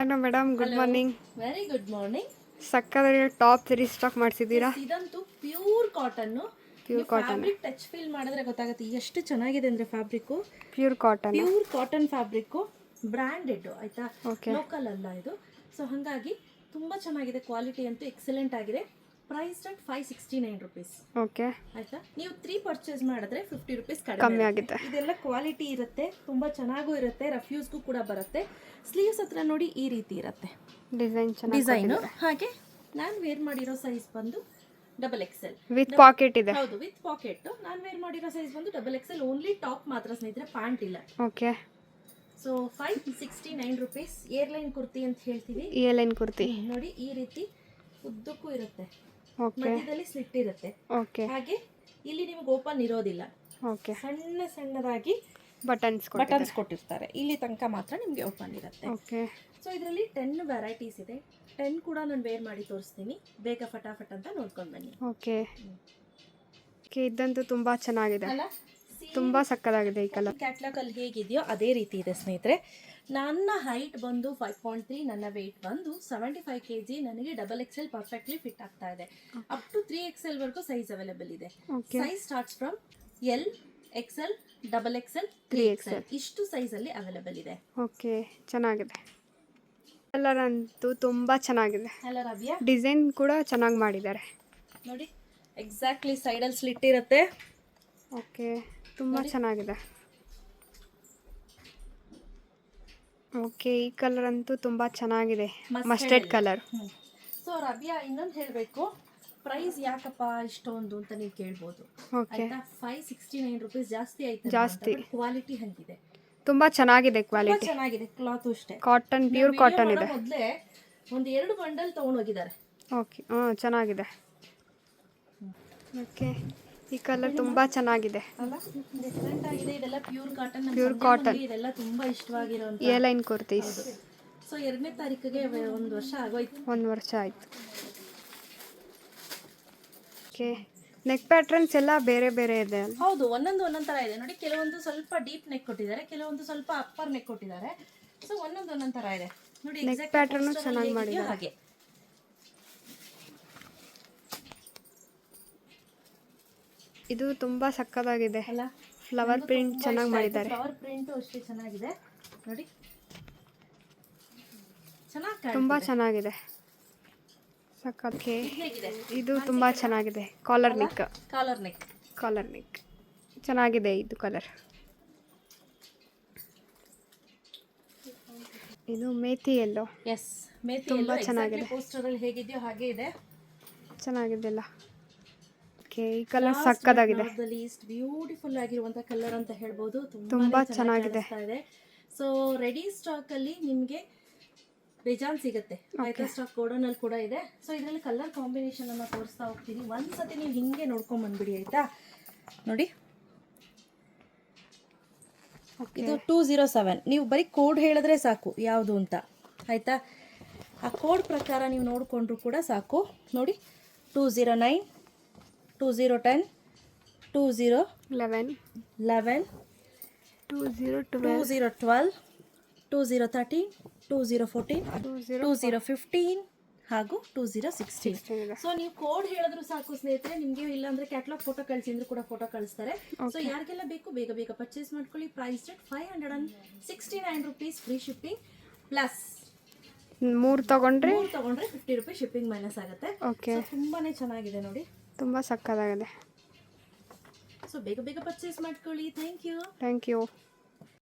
Hello madam, good morning. Very good morning. ಸಕ್ಕದಾಗಿ top restock ಮಾಡಿಸಿದ್ದೀರಾ. ಇದಂತೂ pure cotton. Pure cotton. Fabric touch feel ಮಾಡಿದ್ರೆ ಗೊತ್ತಾಗುತ್ತೆ ಎಷ್ಟು ಚೆನ್ನಾಗಿದೆ ಅಂದ್ರೆ fabric pure cotton fabric branded ಆಯ್ತಾ, ಓಕೆ. ಲೋಕಲ್ ಅಲ್ಲ ಇದು. ಸೊ ಹಾಗಾಗಿ ತುಂಬಾ ಚೆನ್ನಾಗಿದೆ, ಕ್ವಾಲಿಟಿ ಅಂತೂ ಎಕ್ಸಲೆಂಟ್ ಆಗಿದೆ. Price at 569 rupees. ಓಕೆ, ಆಯ್ತಾ. ನೀವು 3 ಪರ್ಚೇಸ್ ಮಾಡಿದ್ರೆ 50 rupees ಕಮ್ಮಿ ಆಗಿದೆ. ಇದೆಲ್ಲ ಕ್ವಾಲಿಟಿ ಇರುತ್ತೆ, ತುಂಬಾ ಚೆನ್ನಾಗೂ ಇರುತ್ತೆ, ರಫ್ಯೂಸ್ಗೂ ಕೂಡ ಬರುತ್ತೆ. ಸ್ಲೀವ್ಸ್ ಹತ್ರ ನೋಡಿ ಈ ರೀತಿ ಇರುತ್ತೆ ಡಿಸೈನ್. ಹಾಗೆ ನಾನು ವೇರ್ ಮಾಡಿರೋ ಸೈಜ್ ಬಂದು XXL ವಿತ್ ಪಾಕೆಟ್ ಇದೆ. ಹೌದು, ವಿತ್ ಪಾಕೆಟ್. ನಾನು ವೇರ್ ಮಾಡಿರೋ ಸೈಜ್ ಬಂದು XXL. ಓನ್ಲಿ ಟಾಪ್ ಮಾತ್ರ ಸ್ನೇಹಿತರೆ, ಪ್ಯಾಂಟ್ ಇಲ್ಲ. Okay. So 569 rupees. Airline kurti ಅಂತ ಹೇಳ್ತೀವಿ. ಏರ್ಲೈನ್ ಕುರ್ತಿ ನೋಡಿ ಈ ರೀತಿ ಉದ್ದಕ್ಕೂ ಇರುತ್ತೆ, ಓಕೆ. ಮಧ್ಯದಲ್ಲಿ ಸ್ಲಿಟ್ ಇರುತ್ತೆ. ಓಕೆ. ಹಾಗೆ ಇಲ್ಲಿ ನಿಮಗೆ ಓಪನ್ ಇರೋದಿಲ್ಲ, ಓಕೆ. ಸಣ್ಣದಾಗಿ ಬಟನ್ಸ್ ಕೊಟ್ಟಿರ್ತಾರೆ. ಇಲ್ಲಿ ತನಕ ಮಾತ್ರ ನಿಮಗೆ ಓಪನ್ ಇರುತ್ತೆ. ಓಕೆ. ಸೊ ಇದರಲ್ಲಿ 10 ವೆರೈಟೀಸ್ ಇದೆ. 10 ಕೂಡ ನಾನು ವೇರ್ ಮಾಡಿ ತೋರಿಸ್ತೀನಿ, ಬೇಗ ಫಟಾಫಟ್ ಅಂತ ನೋಡ್ಕೊಂಡು ಬನ್ನಿ. ಓಕೆ. ಓಕೆ, ಇದಂತೂ ತುಂಬಾ ಚೆನ್ನಾಗಿದೆ, ಅಲ್ಲ, ತುಂಬಾ ಸಕ್ಕದಾಗಿದೆ. ಈ ಕಲರ್ ಕ್ಯಾಟ್ಲಾಗ್ ಅಲ್ಲಿ ಹೇಗಿದೆಯೋ ಅದೇ ರೀತಿ ಇದೆ ಸ್ನೇಹಿತರೆ. ನನ್ನ ಹೈಟ್ ಬಂದು 5.3, ನನ್ನ ವೆಯ್ಟ್ ಬಂದು 75 kg. ನನಗೆ XXL ಪರ್ಫೆಕ್ಟ್ಲಿ ಫಿಟ್ ಆಗ್ತಾ ಇದೆ. ಅಪ್ ಟು 3XL ವರೆಗೂ ಸೈಜ್ ಅವೈಲೇಬಲ್ ಇದೆ. Size starts from L, XL, XXL, 3XL ಇಷ್ಟು ಸೈಜ್ ಅಲ್ಲಿ ಅವೈಲೇಬಲ್ ಇದೆ. ಓಕೆ, ಚೆನ್ನಾಗಿದೆ. ಕಲರ್ ಅಂತೂ ತುಂಬಾ ಚೆನ್ನಾಗಿದೆ. ಅಲ್ಲ ರವ್ಯಾ, ಡಿಸೈನ್ ಕೂಡ ಚೆನ್ನಾಗಿ ಮಾಡಿದ್ದಾರೆ ನೋಡಿ. ಎಕ್ಸಾಕ್ಟ್ಲಿ ಸೈಡಲ್ಲಿ ಸ್ಲಿಟ್ ಇರುತ್ತೆ. ಓಕೆ, ತುಂಬಾ ಚೆನ್ನಾಗಿದೆ. ಓಕೆ, ಈ ಕಲರ್ ಅಂತೂ ತುಂಬಾ ಚೆನ್ನಾಗಿದೆ, ಮಸ್ಟರ್ಡ್ ಕಲರ್. ಸೊ ರವ್ಯಾ, ಇನ್ನೊಂದು ಹೇಳಬೇಕು, ಪ್ರೈಸ್ ಯಾಕಪ್ಪ ಇಷ್ಟೊಂದು ಅಂತ ನೀವು ಕೇಳ್ಬೋದು. ಆಯ್ತಾ, 569 rupees ಜಾಸ್ತಿ ಆಯ್ತು. ಜಾಸ್ತಿ ಕ್ವಾಲಿಟಿ ಹಂಗಿದೆ, ತುಂಬಾ ಚೆನ್ನಾಗಿದೆ. ಕ್ವಾಲಿಟಿ ಚೆನ್ನಾಗಿದೆ, ಕ್ಲಾತ್ ಅಷ್ಟೇ ಕಾಟನ್, ಪ್ಯೂರ್ ಕಾಟನ್ ಇದೆ. ಮೊದಲೇ ಒಂದು 2 ಬಂಡಲ್ ತಗೊಂಡು ಹೋಗಿದ್ದಾರೆ. ಓಕೆ, ಚೆನ್ನಾಗಿದೆ. ಓಕೆ, ಈ ಕಲರ್ ತುಂಬಾ ಚೆನ್ನಾಗಿದೆ ಅಲ್ಲ, ಡಿಫರೆಂಟ್ ಆಗಿದೆ. ಇದೆಲ್ಲ ಪ್ಯೂರ್ ಕಾಟನ್. ಇದೆಲ್ಲ ತುಂಬಾ ಇಷ್ಟವಾಗಿರುವಂತ ಏರ್ಲೈನ್ ಕುರ್ತೀಸ್. ಸೊ 2ನೇ ತಾರೀಕಿಗೆ 1 ವರ್ಷ ಆಗೋಯ್ತು. 1 ವರ್ಷ ಆಯ್ತು. ಓಕೆ, ನೆಕ್ ಪ್ಯಾಟ್ರನ್ಸ್ ಎಲ್ಲ ಬೇರೆ ಬೇರೆ ಇದೆ. ಹೌದು, ಒಂದೊಂದು ತರ ಇದೆ ನೋಡಿ. ಕೆಲವೊಂದು ಸ್ವಲ್ಪ ಡೀಪ್ ನೆಕ್ ಕೊಟ್ಟಿದ್ದಾರೆ, ಕೆಲವೊಂದು ಸ್ವಲ್ಪ ಅಪ್ಪರ್ ನೆಕ್ ಕೊಟ್ಟಿದ್ದಾರೆ. ಸೊ ಒಂದೊಂದು ತರ ಇದೆ ನೋಡಿ. ನೆಕ್ ಪ್ಯಾಟರ್ನ್ ಚೆನ್ನಾಗಿ ಮಾಡಿದ್ದಾರೆ. ಹಾಗೆ ಇದು ತುಂಬಾ ಸಕ್ಕದಾಗಿದೆ ಅಲ್ಲ, ಫ್ಲವರ್ ಪ್ರಿಂಟ್ ಚೆನ್ನಾಗಿ ಮಾಡಿದ್ದಾರೆ. ಫ್ಲವರ್ ಪ್ರಿಂಟ್ ಅಷ್ಟೇ ಚೆನ್ನಾಗಿದೆ ನೋಡಿ, ತುಂಬಾ ಚೆನ್ನಾಗಿದೆ. ಸಕ್ಕಕ್ಕೆ ಇದು ತುಂಬಾ ಚೆನ್ನಾಗಿದೆ. ಕಾಲರ್ ನೆಕ್ ಚೆನ್ನಾಗಿದೆ. ಇದು ಕಲರ್, ಇದು ಮೇಥಿ ಎಲ್ಲೋ. ಎಸ್, ಮೇಥಿ ತುಂಬಾ ಚೆನ್ನಾಗಿದೆ. ಪೋಸ್ಟರ್ ಅಲ್ಲಿ ಹೇಗಿದೆಯೋ ಹಾಗೆ ಇದೆ, ಚೆನ್ನಾಗಿದೆ ಅಲ್ಲ. ಓಕೆ, ಈ ಕಲರ್ ಸಕ್ಕದಾಗಿದೆ. ಲೀಸ್ಟ್ ಬ್ಯೂಟಿಫುಲ್ ಆಗಿರುವಂತ ಕಲರ್ ಅಂತ ಹೇಳ್ಬೋದು. ತುಂಬಾ ಚೆನ್ನಾಗಿದೆ. ಸೊ ರೆಡಿ ಸ್ಟಾಕ್ ಅಲ್ಲಿ ನಿಮಗೆ ಬೇಜಾನ್ ಸಿಗುತ್ತೆ. ಆಯ್ತಾ, ಸ್ಟಾಕ್ ಗೋಡನ್ ಅಲ್ಲಿ ಕೂಡ ಇದೆ. ಸೊ ಇದರಲ್ಲಿ ಕಲರ್ ಕಾಂಬಿನೇಷನ್ ಅನ್ನ ತೋರಿಸ್ತಾ ಹೋಗ್ತೀನಿ. ಒಂದ್ಸತಿ ನೀವು ಹಿಂಗೆ ನೋಡ್ಕೊಂಡ್ ಬಂದ್ಬಿಡಿ. ಆಯ್ತಾ, ನೋಡಿ ಇದು 207. ನೀವು ಬರೀ ಕೋಡ್ ಹೇಳಿದ್ರೆ ಸಾಕು ಯಾವುದು ಅಂತ. ಆಯ್ತಾ, ಆ ಕೋಡ್ ಪ್ರಕಾರ ನೀವು ನೋಡಿಕೊಂಡ್ರು ಕೂಡ ಸಾಕು. ನೋಡಿ, 209, 2010, 2011, 2012, 2013, 2014, 2015 ಹಾಗೂ 2016. ಸೊ ನೀವು ಕೋಡ್ ಹೇಳಿದ್ರು ಸಾಕು ಸ್ನೇಹಿತರೆ. ನಿಮಗೆ ಇಲ್ಲ ಅಂದ್ರೆ ಕ್ಯಾಟ್ಲಾಗ್ ಫೋಟೋ ಕಳಿಸಿದ್ರು ಕೂಡ ಫೋಟೋ ಕಳಿಸ್ತಾರೆ. ಸೊ ಯಾರಿಗೆಲ್ಲ ಬೇಕು ಬೇಗ ಬೇಗ ಪರ್ಚೇಸ್ ಮಾಡ್ಕೊಳ್ಳಿ. Price rate 569 rupees, free shipping. Plus 3 ತಗೊಂಡ್ರೆ 50 rupees ಶಿಪ್ಪಿಂಗ್ ಮೈನಸ್ ಆಗುತ್ತೆ. ತುಂಬಾನೇ ಚೆನ್ನಾಗಿದೆ ನೋಡಿ, ತುಂಬಾ ಸಕ್ಕದಾಗಿದೆ. ಸೊ ಬೇಗ ಬೇಗ ಪರ್ಚೇಸ್ ಮಾಡ್ಕೊಳ್ಳಿ. Thank you.